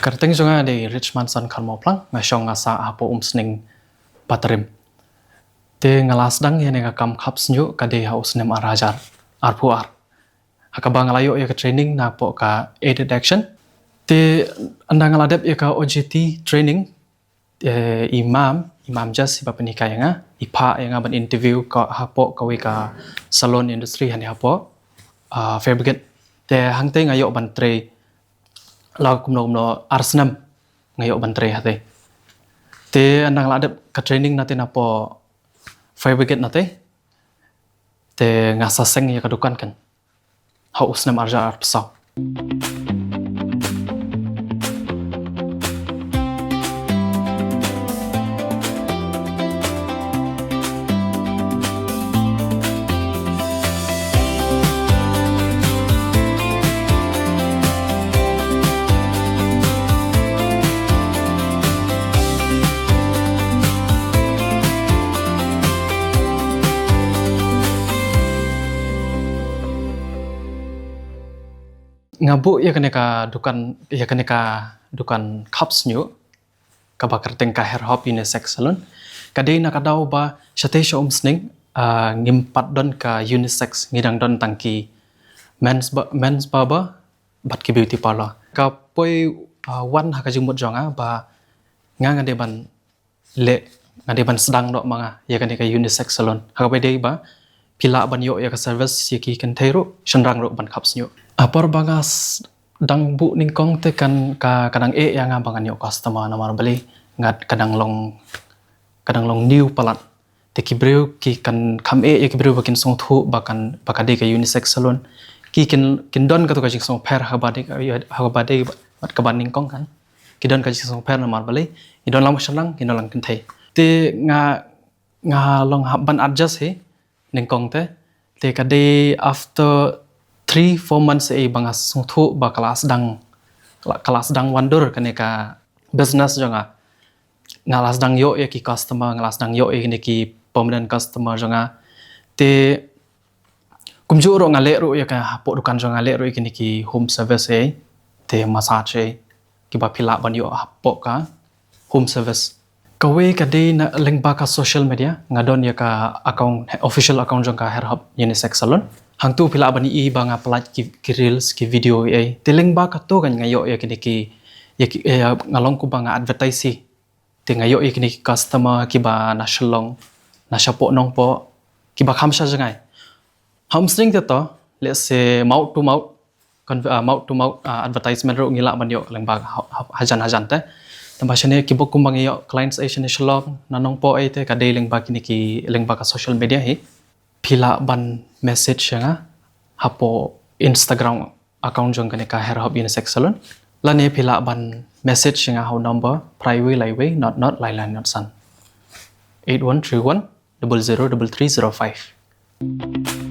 Akarting jonga de Richmond San Kharmo plang ngasong ngasa apo Umsning patrim. Te ngalas dang yene ngakam Khapshñiuh kade haus nem arajar arpuar. Hakabang layo ya ke training na po ka aided action. Te andang ngaladep ya ka OJT training imam jas iba penika nga ipa yang ban interview ka hapo kawe ka salon industry hani hapo fabricate te hangte ngayo ban tre lau kumno arsnam ngayo ban tre hate te andang ladep ka training natin apo fabricate nate te ngasaseng ya kadukan kan haus nam arja arpsau. Ngabu ya kaneka dukan Khapshñiuh kabakar tengka hair hop Unisex Salon kadai nakadaw ba syatesha Umsning ngimpat don ka Unisex ngidang don tangki men's barber bat ki beauty parlor ka poi wan hakajumut jonga ba ngade ban le ngade ban sedang dok manga ya kaneka Unisex Salon hakabai dei ba pila ban yo ya ka service yaki kan thairu shenrang ro ban Khapshñiuh apor bangas dang bu ningkong te kan kadang yang abangan yo customer namar beli ngat kadang long new palat te kibreu ki kan kam ya kibreu bakin song thu bakan bakade ka Unisex Salon ki kin don ka to ka jing song per habade bat ka ban ningkong kan ki don ka jing song per namar beli idon lam shenrang ki lang kan thai te nga long ban adjust he ningkong te kade after 3-4 months bangas sungthu ba kelas dang wandur kaneka business jonga ngalas dang yo ki customer ngalas dang yo ki permanent customer jonga te kumjuro ngale ro ya ka hapo dukan jonga le ro ki home service te massage ki ba pila ban yo hapo ka home service kawe kade na lengba ka social media ngadon ya ka account official account jonga hair hub Unisex Salon hang tu pila bani i banga plat ki reels ki video teleng ba ka to kan ngayo ya kini ki ngalong ku banga advertise te ngayo ya kini customer ki ba na shalong na shapo nong po ki ba khamsha jangai Umsning to let's say mouth to mouth advertisement ro ngila ban yo leng ba hajan te tamba shane ki bok kumbang yo clients asian shalong nanong po te ka leng ba kini ki leng ba ka social media pila ban message nga hapo Instagram account jong kaneka hair hub Unisex Salon lane pila ban message nga how number private live not line not san 8131 003305